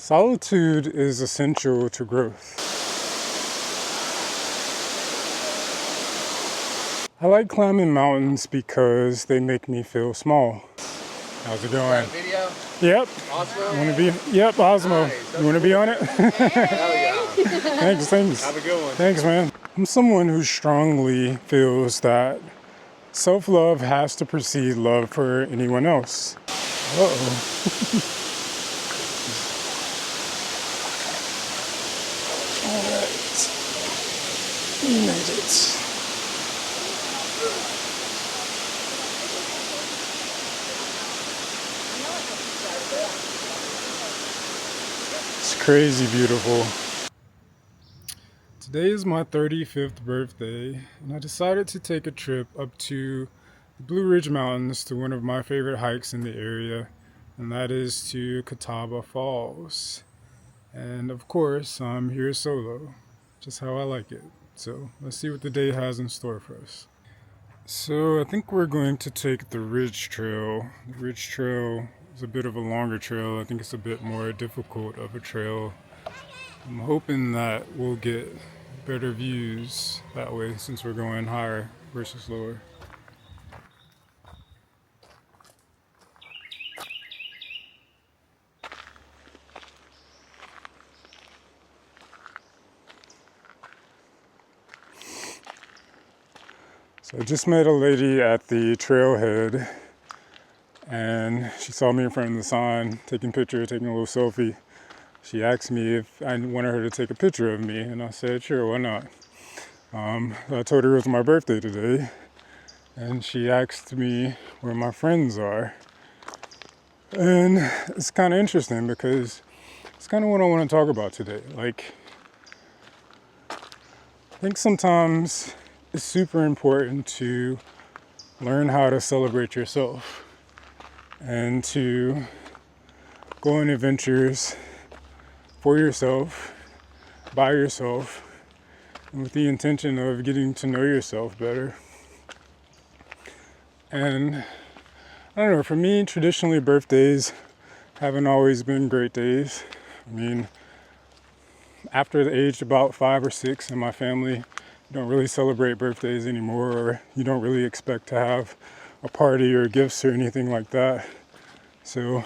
Solitude is essential to growth. I like climbing mountains because they make me feel small. How's it going? Video? Yep. Osmo? Want to be? Yep, Osmo. Nice. You want to be on it? Hell yeah. Thanks. Have a good one. Thanks, man. I'm someone who strongly feels that self-love has to precede love for anyone else. Uh-oh. Alright. We made it. It's crazy beautiful. Today is my 35th birthday, and I decided to take a trip up to the Blue Ridge Mountains to one of my favorite hikes in the area, and that is to Catawba Falls. And of course, I'm here solo, just how I like it. So let's see what the day has in store for us. So I think we're going to take the Ridge Trail. The Ridge Trail is a bit of a longer trail. I think it's a bit more difficult of a trail. I'm hoping that we'll get better views that way since we're going higher versus lower. So I just met a lady at the trailhead, and she saw me in front of the sign taking a picture, taking a little selfie. She asked me if I wanted her to take a picture of me, and I said, sure, why not? I told her it was my birthday today, and she asked me where my friends are. And it's kind of interesting because it's kind of what I want to talk about today. Like, I think sometimes it's super important to learn how to celebrate yourself and to go on adventures for yourself, by yourself, and with the intention of getting to know yourself better. And I don't know, for me, traditionally birthdays haven't always been great days. I mean, after the age about 5 or 6 in my family, you don't really celebrate birthdays anymore, or you don't really expect to have a party or gifts or anything like that. So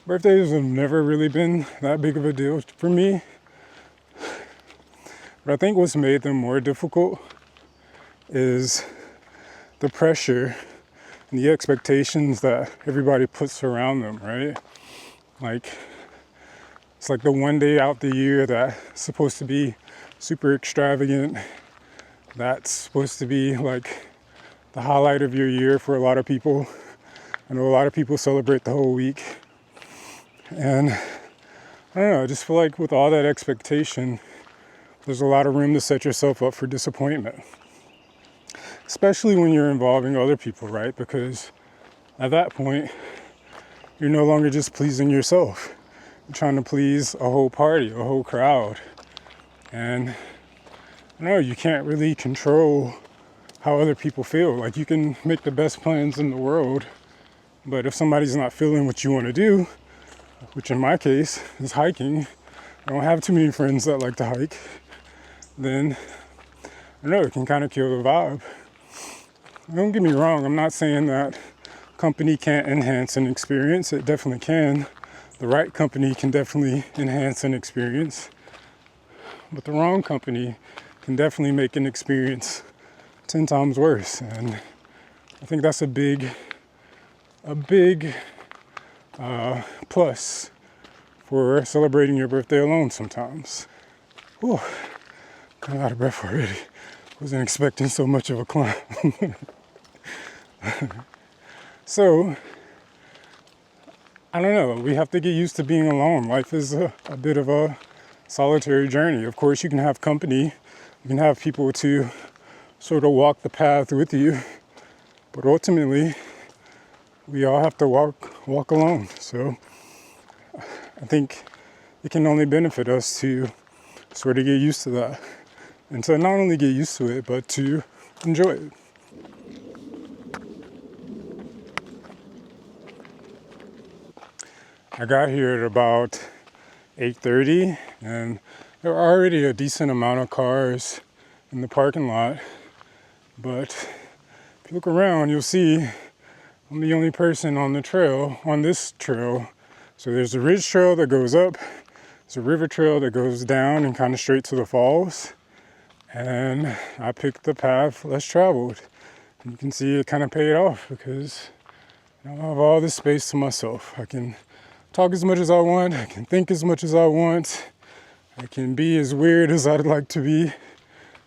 birthdays have never really been that big of a deal for me. But I think what's made them more difficult is the pressure and the expectations that everybody puts around them, right? Like, it's like the one day out the year that's supposed to be super extravagant. That's supposed to be like the highlight of your year for a lot of people. I know a lot of people celebrate the whole week. And I don't know, I just feel like with all that expectation, there's a lot of room to set yourself up for disappointment. Especially when you're involving other people, right? Because at that point, you're no longer just pleasing yourself. You're trying to please a whole party, a whole crowd. And I don't know, you can't really control how other people feel. Like, you can make the best plans in the world, but if somebody's not feeling what you want to do, which in my case is hiking, I don't have too many friends that like to hike, then I don't know, it can kind of kill the vibe. Don't get me wrong, I'm not saying that company can't enhance an experience. It definitely can. The right company can definitely enhance an experience, but the wrong company can definitely make an experience 10 times worse. And I think that's a big plus for celebrating your birthday alone sometimes. Whew, kind of out of breath already. Wasn't expecting so much of a climb. So, I don't know, we have to get used to being alone. Life is a bit of a solitary journey. Of course, you can have company. You can have people to sort of walk the path with you. But ultimately, we all have to walk alone. So I think it can only benefit us to sort of get used to that. And to not only get used to it, but to enjoy it. I got here at about 8:30, and there are already a decent amount of cars in the parking lot. But if you look around, you'll see I'm the only person on the trail, on this trail. So there's a ridge trail that goes up, there's a river trail that goes down and kind of straight to the falls. And I picked the path less traveled. And you can see it kind of paid off because I have all this space to myself. I can talk as much as I want, I can think as much as I want, I can be as weird as I'd like to be,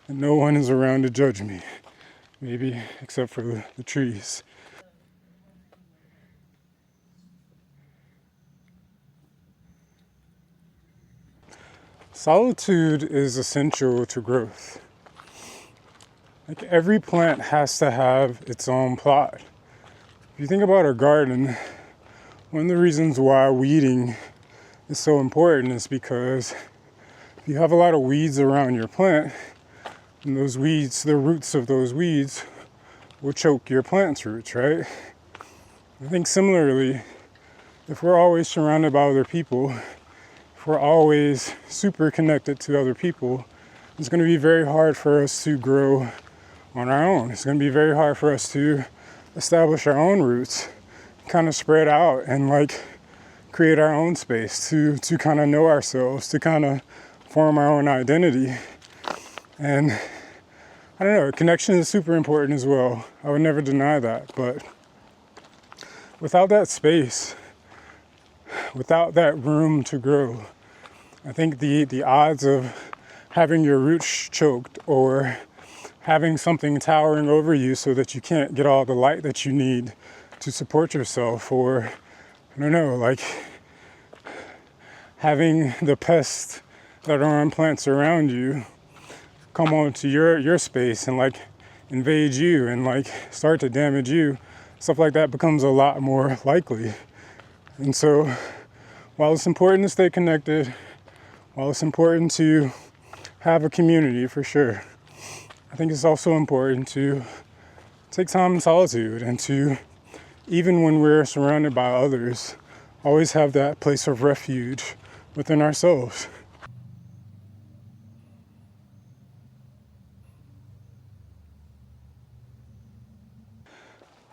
and no one is around to judge me. Maybe except for the trees. Solitude is essential to growth. Like every plant has to have its own plot. If you think about a garden, one of the reasons why weeding is so important is because if you have a lot of weeds around your plant, and those weeds, the roots of those weeds will choke your plant's roots, right? I think similarly, if we're always surrounded by other people, if we're always super connected to other people, it's going to be very hard for us to grow on our own. It's going to be very hard for us to establish our own roots, kind of spread out and like create our own space to kind of know ourselves, to kind of form our own identity. And I don't know, connection is super important as well. I would never deny that, but without that space, without that room to grow, I think the odds of having your roots choked or having something towering over you so that you can't get all the light that you need to support yourself, or I don't know, like having the pests that are on plants around you come onto your space and like invade you and like start to damage you, stuff like that becomes a lot more likely. And so while it's important to stay connected, while it's important to have a community for sure, I think it's also important to take time in solitude and to, even when we're surrounded by others, always have that place of refuge within ourselves.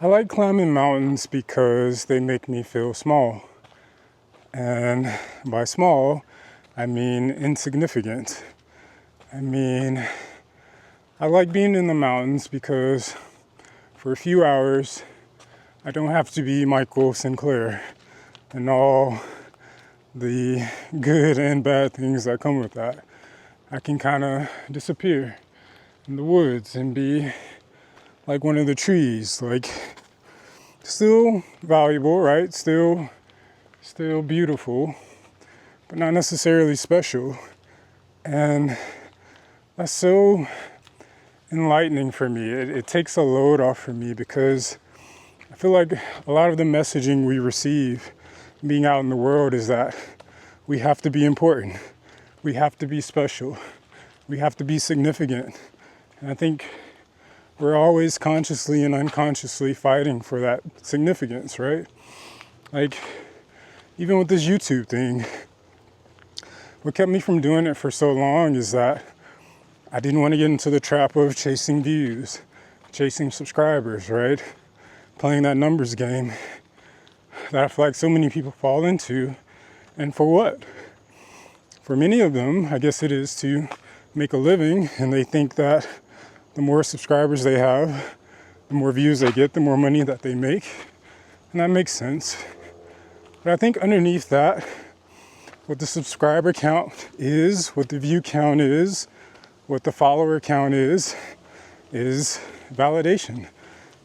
I like climbing mountains because they make me feel small. And by small, I mean insignificant. I like being in the mountains because for a few hours, I don't have to be Michael Sinclair and all the good and bad things that come with that. I can kind of disappear in the woods and be like one of the trees, like still valuable, right? Still beautiful, but not necessarily special. And that's so enlightening for me. It takes a load off for me because I feel like a lot of the messaging we receive being out in the world is that we have to be important, we have to be special, we have to be significant. And I think we're always consciously and unconsciously fighting for that significance, right? Like, even with this YouTube thing, what kept me from doing it for so long is that I didn't want to get into the trap of chasing views, chasing subscribers, right? Playing that numbers game that I feel like so many people fall into. And for what? For many of them, I guess it is to make a living, and they think that the more subscribers they have, the more views they get, the more money that they make. And that makes sense. But I think underneath that, what the subscriber count is, what the view count is, what the follower count is validation.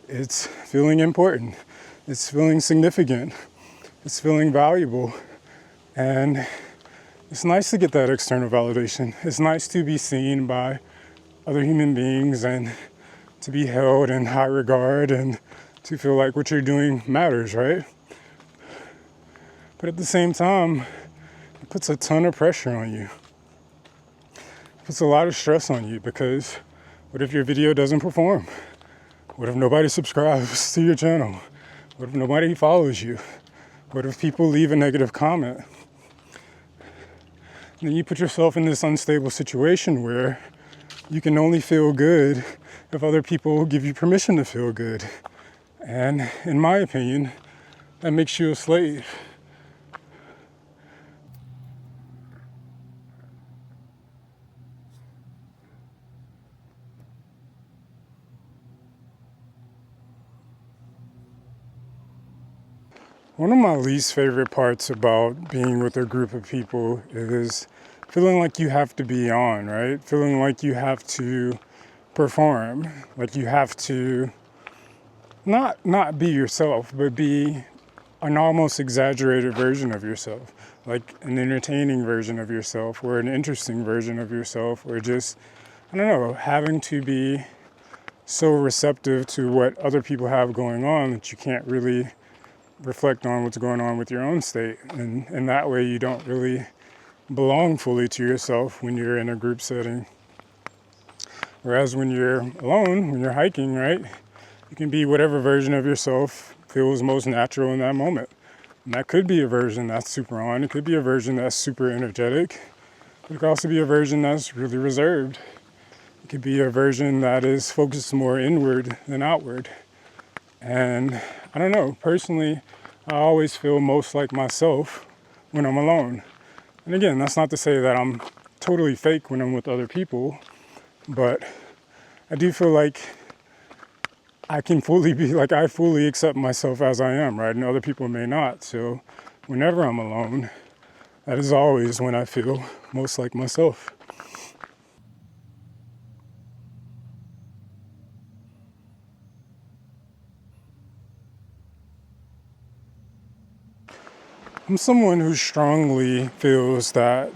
It's feeling important. It's feeling significant. It's feeling valuable. And it's nice to get that external validation. It's nice to be seen by other human beings and to be held in high regard and to feel like what you're doing matters, right? But at the same time, it puts a ton of pressure on you. It puts a lot of stress on you because what if your video doesn't perform? What if nobody subscribes to your channel? What if nobody follows you? What if people leave a negative comment? And then you put yourself in this unstable situation where you can only feel good if other people give you permission to feel good. And in my opinion, that makes you a slave. One of my least favorite parts about being with a group of people is feeling like you have to be on, right? Feeling like you have to perform, like you have to not be yourself, but be an almost exaggerated version of yourself, like an entertaining version of yourself or an interesting version of yourself, or just, I don't know, having to be so receptive to what other people have going on that you can't really reflect on what's going on with your own state. And in that way, you don't really belong fully to yourself when you're in a group setting. Whereas when you're alone, when you're hiking, right, you can be whatever version of yourself feels most natural in that moment. And that could be a version that's super on. It could be a version that's super energetic. But it could also be a version that's really reserved. It could be a version that is focused more inward than outward. And I don't know, personally, I always feel most like myself when I'm alone. And again, that's not to say that I'm totally fake when I'm with other people, but I do feel like I can fully be, like I fully accept myself as I am, right? And other people may not. So whenever I'm alone, that is always when I feel most like myself. I'm someone who strongly feels that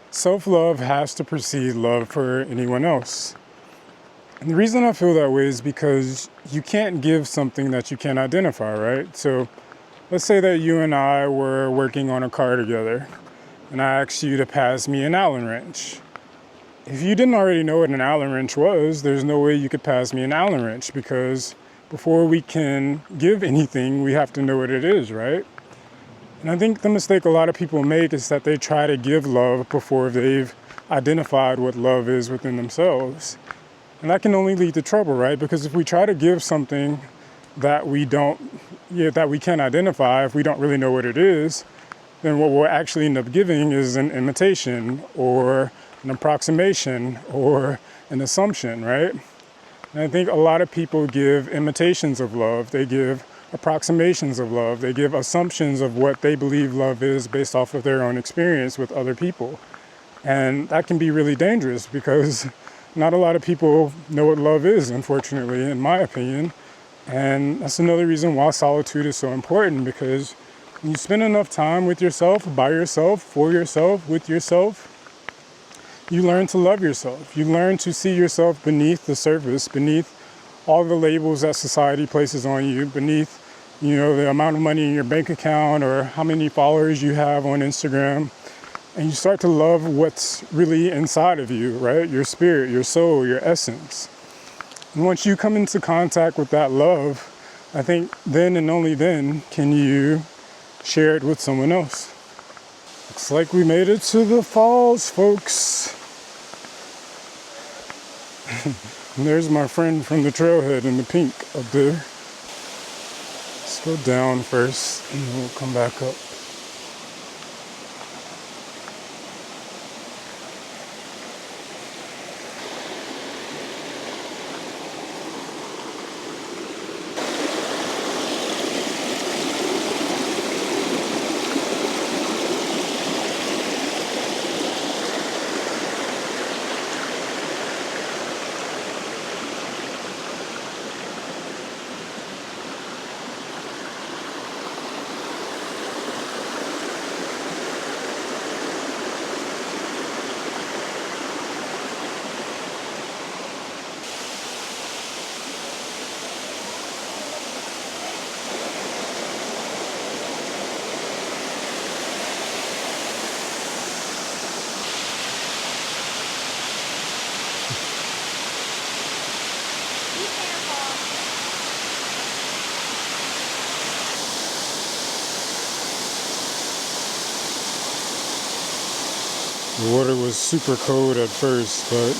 self-love has to precede love for anyone else. And the reason I feel that way is because you can't give something that you can't identify, right? So let's say that you and I were working on a car together and I asked you to pass me an Allen wrench. If you didn't already know what an Allen wrench was, there's no way you could pass me an Allen wrench, because before we can give anything, we have to know what it is, right? And I think the mistake a lot of people make is that they try to give love before they've identified what love is within themselves. And that can only lead to trouble, right? Because if we try to give something that we can't identify, if we don't really know what it is, then what we'll actually end up giving is an imitation or an approximation or an assumption, right? And I think a lot of people give imitations of love. They give approximations of love. They give assumptions of what they believe love is based off of their own experience with other people. And that can be really dangerous, because not a lot of people know what love is, unfortunately, in my opinion. And that's another reason why solitude is so important, because when you spend enough time with yourself, by yourself, for yourself, with yourself, you learn to love yourself. You learn to see yourself beneath the surface, beneath all the labels that society places on you, beneath, the amount of money in your bank account or how many followers you have on Instagram. And you start to love what's really inside of you, right? Your spirit, your soul, your essence. And once you come into contact with that love, I think then and only then can you share it with someone else. Looks like we made it to the falls, folks. And there's my friend from the trailhead in the pink up there. Let's go down first and then we'll come back up. The water was super cold at first, but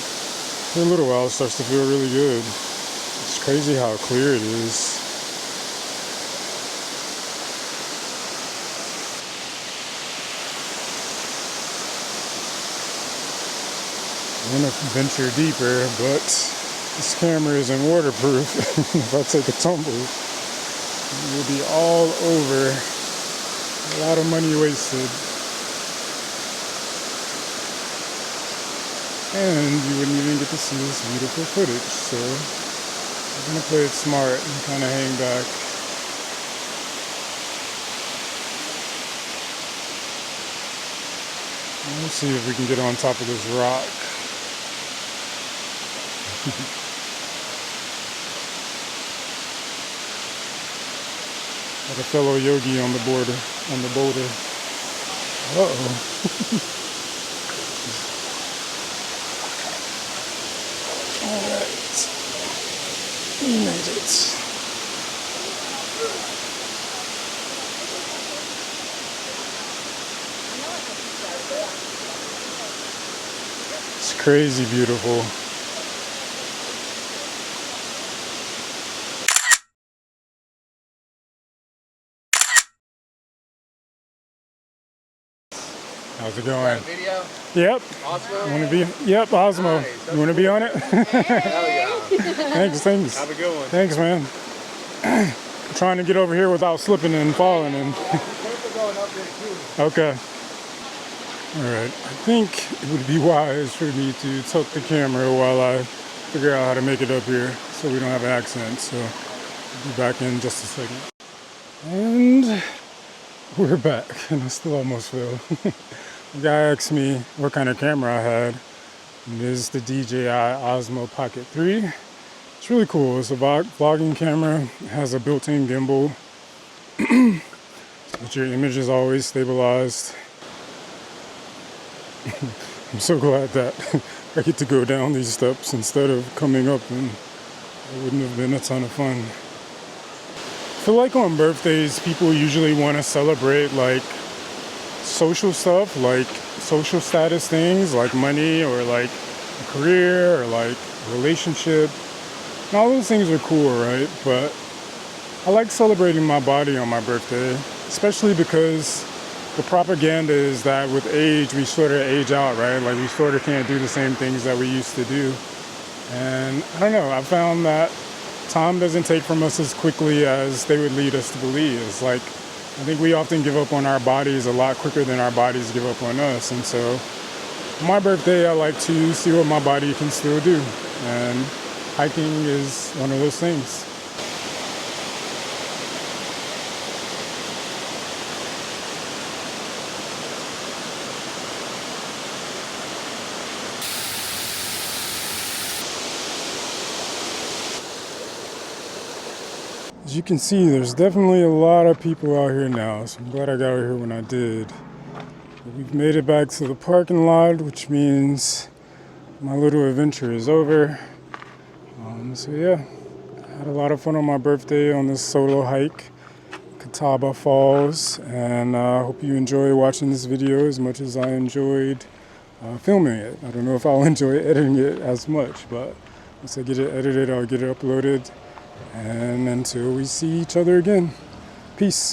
in a little while it starts to feel really good. It's crazy how clear it is. I'm gonna venture deeper, but this camera isn't waterproof. If I take a tumble, it will be all over. A lot of money wasted. And you wouldn't even get to see this beautiful footage. So I'm gonna play it smart and kind of hang back. Let's see if we can get on top of this rock. Like a fellow yogi on the boulder. Uh-oh. Alright. We made it. It's crazy beautiful. How's it going? Video? Yep. Osmo? You wanna be? Yep, Osmo. Nice. You wanna be on it? Hell yeah. Thanks. Have a good one. Thanks, man. I'm trying to get over here without slipping and falling. And Going up there too. okay. All right. I think it would be wise for me to tuck the camera while I figure out how to make it up here, so we don't have an accident. So I'll be back in just a second. And we're back, and I still almost fell. The guy asked me what kind of camera I had. And this is the DJI Osmo Pocket 3. It's really cool. It's a vlogging camera. It has a built-in gimbal. But your image is always stabilized. I'm so glad that I get to go down these steps instead of coming up, and it wouldn't have been a ton of fun. I feel like on birthdays, people usually want to celebrate like social stuff, like social status things, like money or like a career or like a relationship. And all those things are cool, right? But I like celebrating my body on my birthday, especially because the propaganda is that with age, we sort of age out, right? Like we sort of can't do the same things that we used to do. And I don't know, I found that time doesn't take from us as quickly as they would lead us to believe. It's like, I think we often give up on our bodies a lot quicker than our bodies give up on us. And so on my birthday, I like to see what my body can still do. And hiking is one of those things. As you can see, there's definitely a lot of people out here now, so I'm glad I got out here when I did. But we've made it back to the parking lot, which means my little adventure is over. So yeah, I had a lot of fun on my birthday on this solo hike, Catawba Falls, and I hope you enjoy watching this video as much as I enjoyed filming it. I don't know if I'll enjoy editing it as much, but once I get it edited, I'll get it uploaded. And until we see each other again, peace.